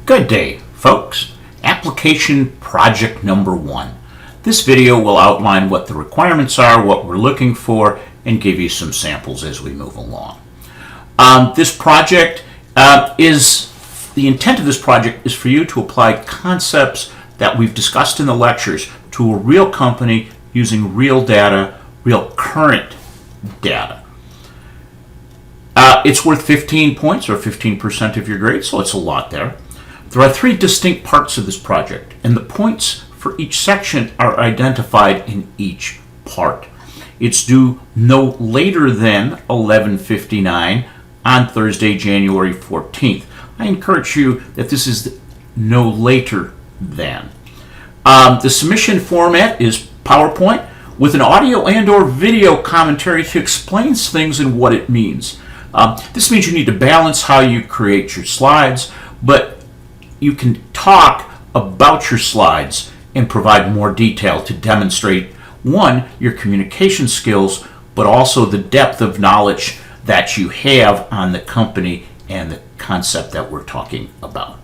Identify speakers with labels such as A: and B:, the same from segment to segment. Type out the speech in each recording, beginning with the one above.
A: Good day, folks. Application project number 1. This video will outline what the requirements are, what we're looking for, and give you some samples as we move along. This project the intent of this project is for you to apply concepts that we've discussed in the lectures to a real company using real data, real current data. It's worth 15 points or 15% of your grade, so it's a lot there. There are 3 distinct parts of this project, and the points for each section are identified in each part. It's due no later than 11:59 on Thursday, January 14th. I encourage you that this is no later than. The submission format is PowerPoint with an audio and or video commentary to explain things and what it means. This means you need to balance how you create your slides, but you can talk about your slides and provide more detail to demonstrate, one, your communication skills, but also the depth of knowledge that you have on the company and the concept that we're talking about.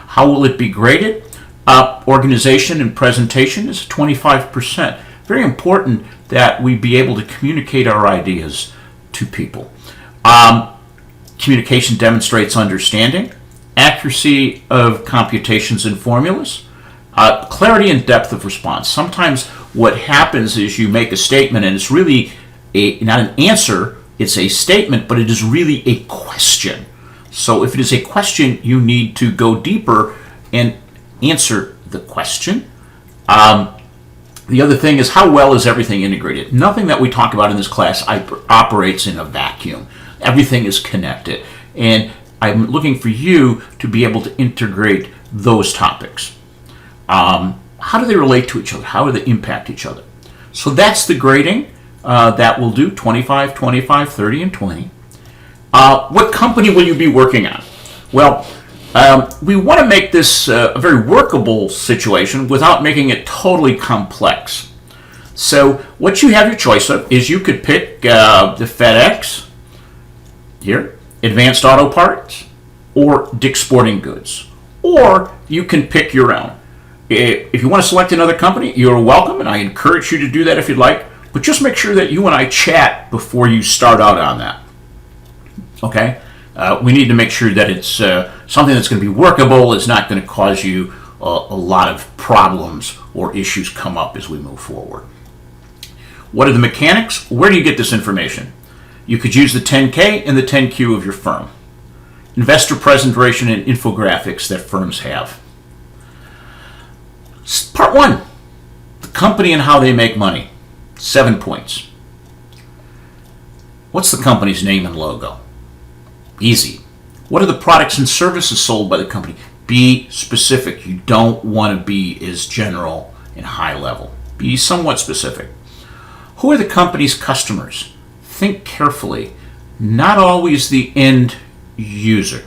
A: How will it be graded? Organization and presentation is 25%. Very important that we be able to communicate our ideas to people. Communication demonstrates understanding, accuracy of computations and formulas, clarity and depth of response. Sometimes what happens is you make a statement and it's really not an answer, it's a statement, but it is really a question. So if it is a question, you need to go deeper and answer the question. The other thing is, how well is everything integrated? Nothing that we talk about in this class operates in a vacuum. Everything is connected. And I'm looking for you to be able to integrate those topics. How do they relate to each other? How do they impact each other? So that's the grading that we'll do, 25, 25, 30, and 20. What company will you be working on? Well, we want to make this a very workable situation without making it totally complex. So what you have your choice of is you could pick the FedEx, here, Advanced Auto Parts, or Dick's Sporting Goods. Or you can pick your own. If you want to select another company, you're welcome, and I encourage you to do that if you'd like. But just make sure that you and I chat before you start out on that. Okay? We need to make sure that it's something that's going to be workable. It's not going to cause you a lot of problems or issues come up as we move forward. What are the mechanics? Where do you get this information? You could use the 10K and the 10Q of your firm. Investor presentation and infographics that firms have. Part 1, the company and how they make money. 7 points. What's the company's name and logo? Easy. What are the products and services sold by the company? Be specific. You don't want to be as general and high level. Be somewhat specific. Who are the company's customers? Think carefully. Not always the end user.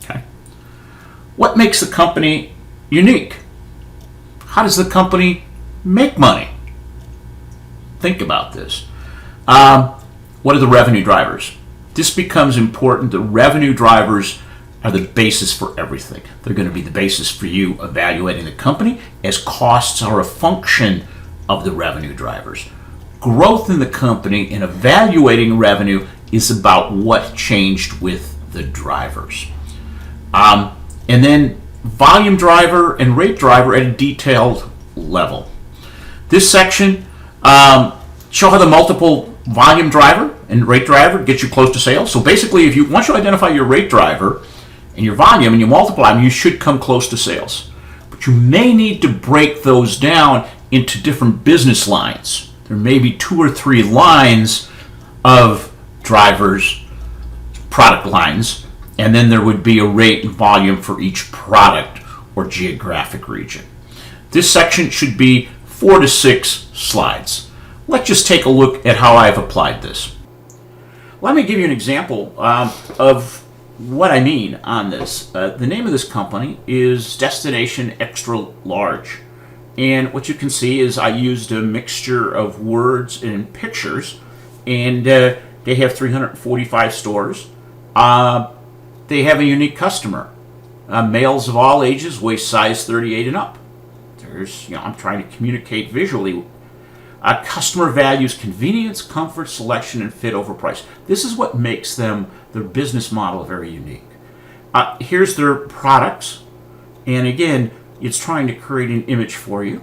A: Okay. What makes the company unique? How does the company make money? Think about this. What are the revenue drivers? This becomes important. The revenue drivers are the basis for everything. They're going to be the basis for you evaluating the company, as costs are a function of the revenue drivers. Growth in the company and evaluating revenue is about what changed with the drivers. And then volume driver and rate driver at a detailed level. This section show how the multiple volume driver and rate driver get you close to sales. So basically, once you identify your rate driver and your volume and you multiply them, you should come close to sales. But you may need to break those down into different business lines. There may be 2 or 3 lines of drivers, product lines, and then there would be a rate and volume for each product or geographic region. This section should be 4 to 6 slides. Let's just take a look at how I've applied this. Let me give you an example of what I mean on this. The name of this company is Destination Extra Large. And what you can see is I used a mixture of words and pictures. And they have 345 stores. They have a unique customer. Males of all ages, waist size 38 and up. I'm trying to communicate visually. Customer values convenience, comfort, selection, and fit over price. This is what makes their business model very unique. Here's their products. And again, it's trying to create an image for you.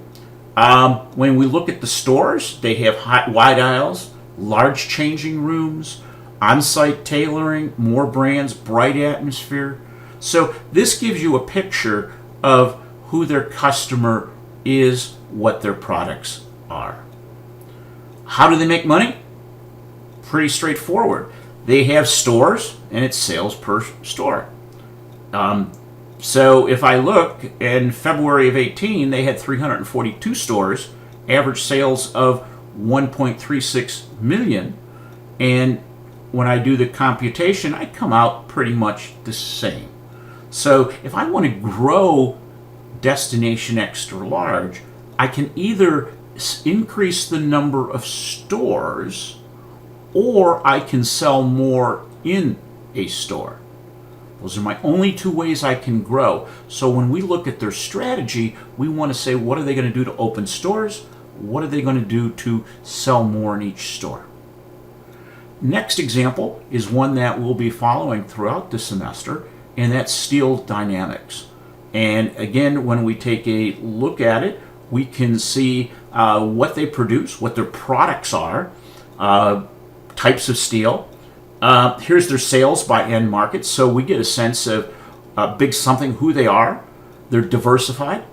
A: When we look at the stores, they have wide aisles, large changing rooms, on-site tailoring, more brands, bright atmosphere. So this gives you a picture of who their customer is, what their products are. How do they make money? Pretty straightforward. They have stores, and it's sales per store. So if I look, in February of 18, they had 342 stores, average sales of 1.36 million, and when I do the computation, I come out pretty much the same. So if I want to grow Destination Extra Large, I can either increase the number of stores or I can sell more in a store. Those are my only two ways I can grow. So when we look at their strategy, we want to say, what are they going to do to open stores? What are they going to do to sell more in each store? Next example is one that we'll be following throughout the semester, and that's Steel Dynamics. And again, when we take a look at it, we can see what they produce, what their products are, types of steel. Here's their sales by end market, so we get a sense of big something, who they are. They're diversified.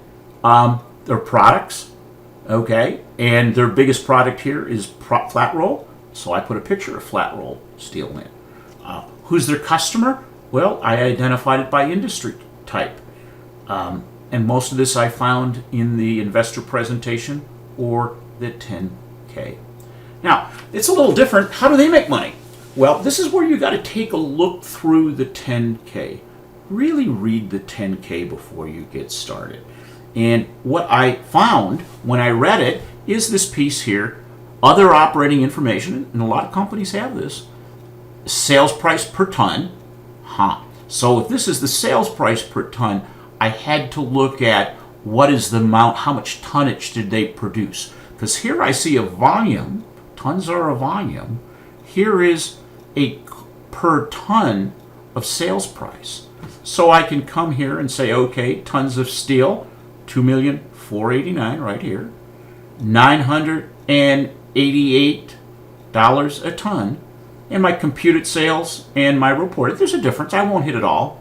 A: Their products, okay, and their biggest product here is flat roll. So I put a picture of flat roll steel in. Who's their customer? Well, I identified it by industry type. And most of this I found in the investor presentation or the 10K. Now, it's a little different. How do they make money? Well, this is where you got to take a look through the 10K. Really read the 10K before you get started. And what I found when I read it is this piece here, other operating information, and a lot of companies have this, sales price per ton. So if this is the sales price per ton, I had to look at what is the amount, how much tonnage did they produce. Because here I see a volume, tons are a volume. Here is a per ton of sales price. So I can come here and say, okay, tons of steel, 2,489,000 right here, $988 a ton, and my computed sales and my reported. There's a difference. I won't hit it all,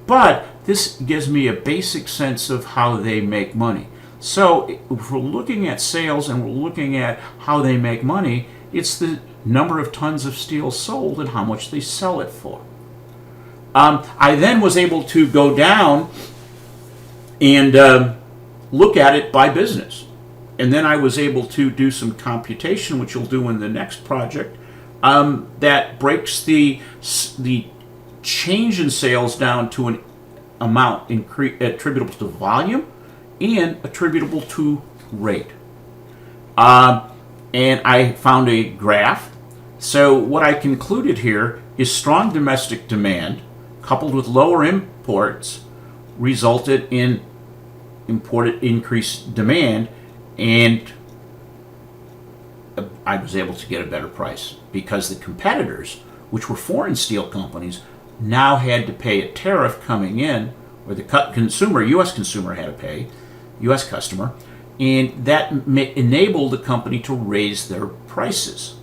A: but this gives me a basic sense of how they make money. So if we're looking at sales and we're looking at how they make money, it's the number of tons of steel sold and how much they sell it for. I then was able to go down and look at it by business. And then I was able to do some computation, which you'll do in the next project, that breaks the change in sales down to an amount attributable to volume and attributable to rate. And I found a graph. So what I concluded here is strong domestic demand coupled with lower imports resulted in imported increased demand, and I was able to get a better price because the competitors, which were foreign steel companies, now had to pay a tariff coming in, or the consumer, U.S. consumer had to pay, U.S. customer, and that enabled the company to raise their prices.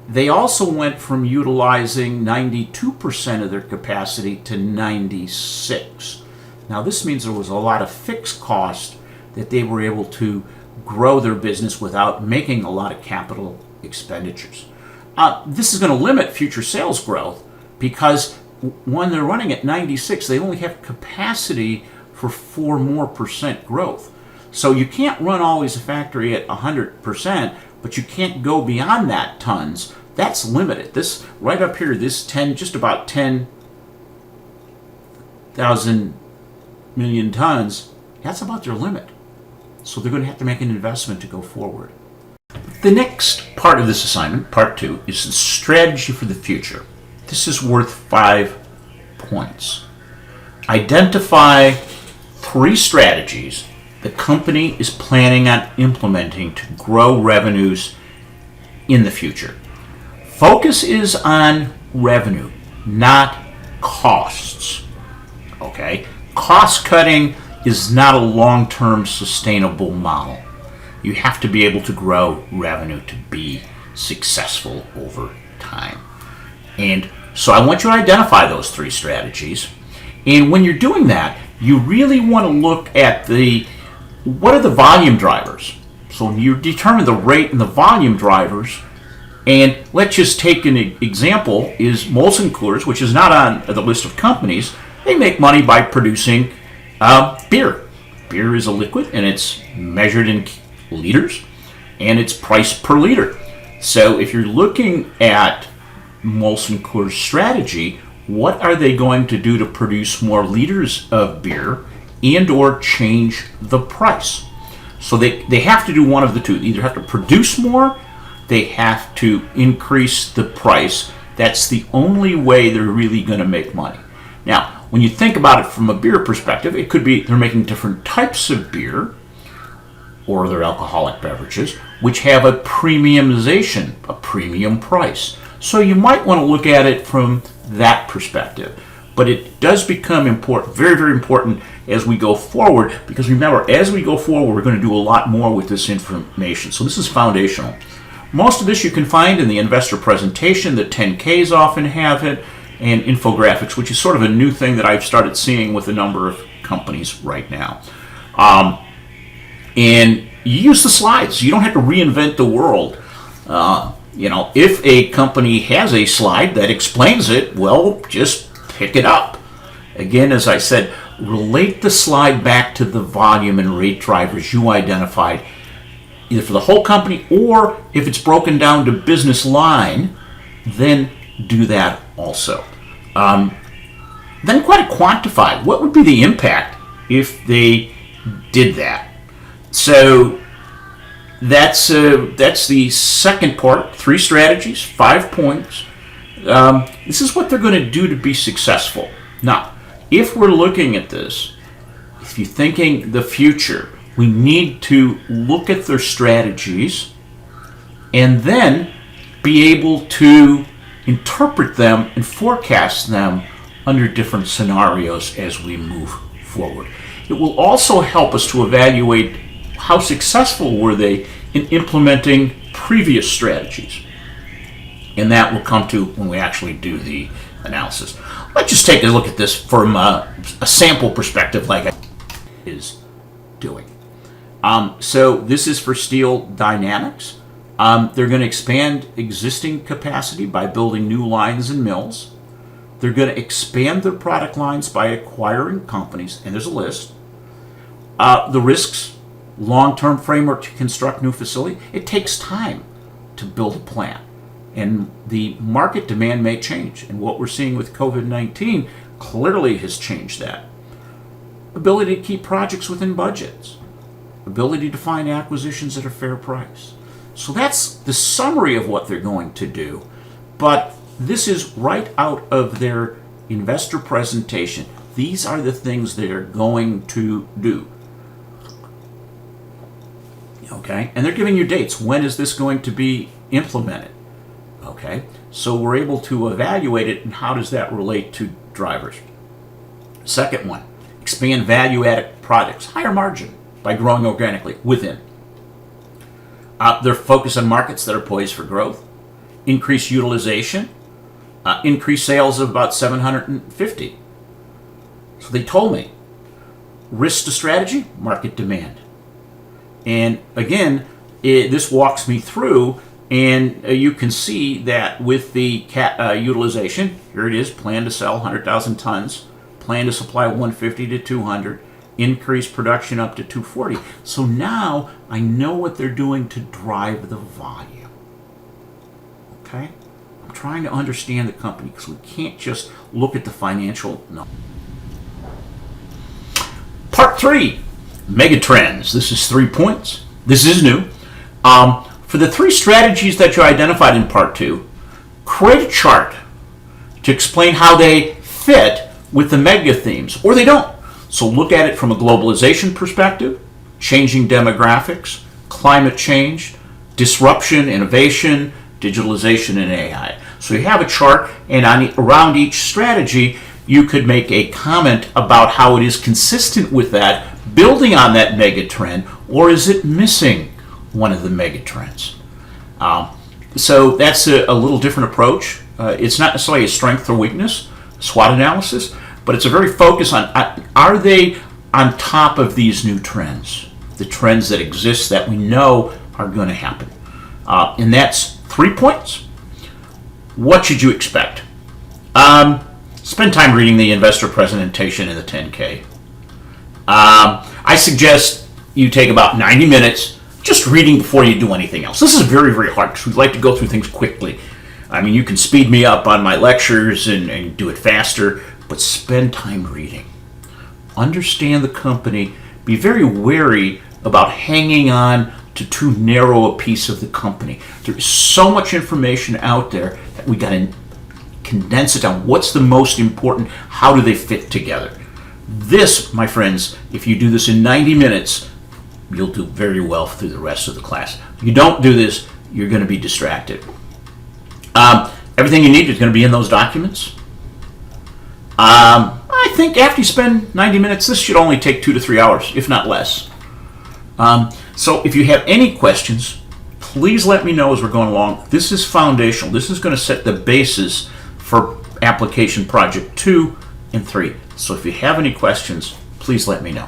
A: They also went from utilizing 92% of their capacity to 96%. Now this means there was a lot of fixed cost that they were able to grow their business without making a lot of capital expenditures. This is going to limit future sales growth because when they're running at 96, they only have capacity for 4% more growth. So you can't run always a factory at 100%, but you can't go beyond that tons. That's limited. This right up here, this just about 10,000 million tons, that's about their limit. So they're going to have to make an investment to go forward. The next part of this assignment, part 2, is the strategy for the future. This is worth 5 points. Identify 3 strategies the company is planning on implementing to grow revenues in the future. Focus is on revenue, not costs. Okay? Cost cutting is not a long-term sustainable model. You have to be able to grow revenue to be successful over time. And so I want you to identify those 3 strategies. And when you're doing that, you really want to look at what are the volume drivers. So you determine the rate and the volume drivers. And let's just take an example is Molson Coors, which is not on the list of companies. They make money by producing beer. Beer is a liquid, and it's measured in liters, and it's priced per liter. So if you're looking at Molson Coors' strategy, what are they going to do to produce more liters of beer and or change the price? So they have to do one of the two. They either have to produce more, they have to increase the price. That's the only way they're really going to make money. Now, when you think about it from a beer perspective, it could be they're making different types of beer or their alcoholic beverages, which have a premiumization, a premium price. So you might want to look at it from that perspective. But it does become important, very, very important as we go forward, because remember, as we go forward, we're going to do a lot more with this information. So this is foundational. Most of this you can find in the investor presentation. The 10Ks often have it, and infographics, which is sort of a new thing that I've started seeing with a number of companies right now. And you use the slides. You don't have to reinvent the world. If a company has a slide that explains it, well, just pick it up. Again, as I said, relate the slide back to the volume and rate drivers you identified, either for the whole company or if it's broken down to business line, then do that also. Then quite quantify what would be the impact if they did that. So that's the second part. 3 strategies, 5 points. This is what they're going to do to be successful. Now, if we're looking at this, if you're thinking the future, we need to look at their strategies and then be able to interpret them and forecast them under different scenarios as we move forward. It will also help us to evaluate how successful were they in implementing previous strategies. And that will come to when we actually do the analysis. Let's just take a look at this from a sample perspective like I is doing. So this is for Steel Dynamics. They're going to expand existing capacity by building new lines and mills. They're going to expand their product lines by acquiring companies, and there's a list. The risks, long-term framework to construct new facility. It takes time to build a plant, and the market demand may change. And what we're seeing with COVID-19 clearly has changed that. Ability to keep projects within budgets. Ability to find acquisitions at a fair price. So that's the summary of what they're going to do. But this is right out of their investor presentation. These are the things they're going to do. Okay? And they're giving you dates. When is this going to be implemented? Okay? So we're able to evaluate it, and how does that relate to drivers? Second one, expand value-added products, higher margin by growing organically within. They're focused on markets that are poised for growth, increase utilization, increase sales of about 750. So they told me, risk to strategy, market demand. And again, this walks me through, and you can see that with the utilization, here it is, plan to sell 100,000 tons, plan to supply 150 to 200, increase production up to 240. So now I know what they're doing to drive the volume. Okay? I'm trying to understand the company because we can't just look at the financial numbers. Part 3, Megatrends. This is 3 points. This is new. For the 3 strategies that you identified in Part 2, create a chart to explain how they fit with the mega themes, or they don't. So look at it from a globalization perspective, changing demographics, climate change, disruption, innovation, digitalization, and AI. So you have a chart, and around each strategy, you could make a comment about how it is consistent with that, building on that mega trend, or is it missing one of the mega trends? So that's a little different approach. It's not necessarily a strength or weakness, SWOT analysis, but it's a very focus on, are they on top of these new trends, the trends that exist that we know are going to happen. And that's 3 points. What should you expect? Spend time reading the investor presentation in the 10K. I suggest you take about 90 minutes just reading before you do anything else. This is very, very hard because we like to go through things quickly. I mean, you can speed me up on my lectures and do it faster, but spend time reading. Understand the company. Be very wary about hanging on to too narrow a piece of the company. There is so much information out there that we got to condense it down. What's the most important? How do they fit together? This, my friends, if you do this in 90 minutes, you'll do very well through the rest of the class. If you don't do this, you're going to be distracted. Everything you need is going to be in those documents. I think after you spend 90 minutes, this should only take 2 to 3 hours, if not less. So if you have any questions, please let me know as we're going along. This is foundational. This is going to set the basis for application project 2 and 3. So if you have any questions, please let me know.